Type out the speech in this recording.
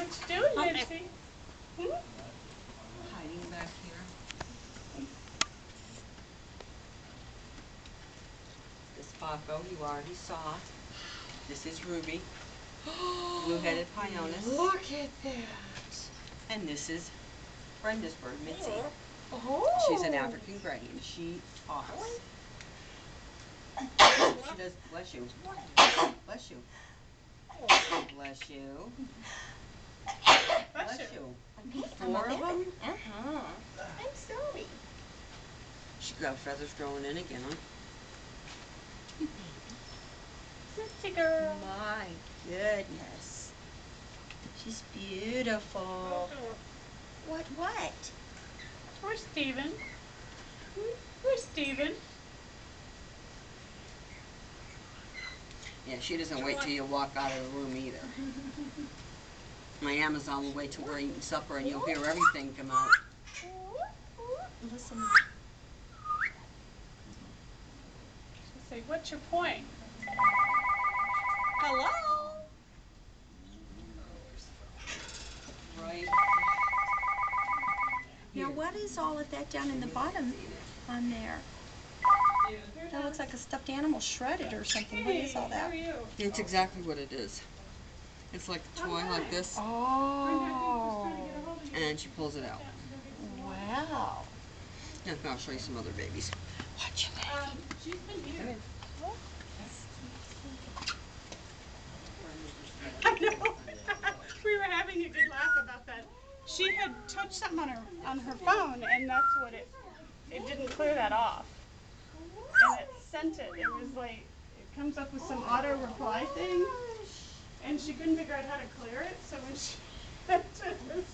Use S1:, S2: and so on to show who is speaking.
S1: What you doing, Nancy?
S2: Hiding back here. This Paco you already saw. This is Ruby, blue-headed Pioneer.
S1: Look at that.
S2: And this is Brenda's bird, Mitzi.
S1: Oh.
S2: She's an African gray, and she talks. She does, bless you. Bless you. Bless you. Bless you. 4 of them?
S3: Uh-huh. I'm sorry.
S2: She got feathers growing in again.
S1: Mitzi girl.
S2: My goodness. She's beautiful.
S3: What?
S1: Where's Steven? Where's Steven?
S2: Yeah, she doesn't wait till you walk out of the room either. My Amazon will wait till we're eating supper and you'll hear everything come out.
S3: Listen.
S1: She'll say, what's your point?
S3: Hello?
S2: Right.
S3: Now what is all of that down in the bottom on there? That looks like a stuffed animal shredded or something. What is all
S1: How
S3: that?
S1: are you?
S2: It's exactly what it is. It's like a toy like this,
S3: Oh.
S2: and then she pulls it out.
S3: Wow.
S2: And I'll show you some other babies. Watch your baby.
S1: She's been here. I know. We were having a good laugh about that. She had touched something on her phone, and that's what it didn't clear that off. And it sent it. It was like, it comes up with some auto reply thing, and she couldn't figure out how to clear it, so when she sent it,